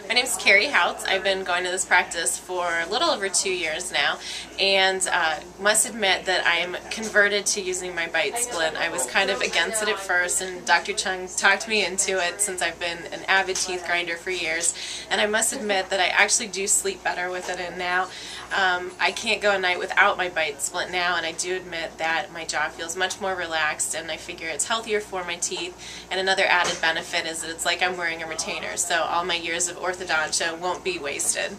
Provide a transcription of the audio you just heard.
My name is Carrie Houts. I've been going to this practice for a little over 2 years now, and must admit that I am converted to using my bite splint. I was kind of against it at first, and Dr. Chung talked me into it since I've been an avid teeth grinder for years, and I must admit that I actually do sleep better with it in now. I can't go a night without my bite splint now, and I do admit that my jaw feels much more relaxed, and I figure it's healthier for my teeth. And another added benefit is that it's like I'm wearing a retainer, so all my years of orthodontia won't be wasted.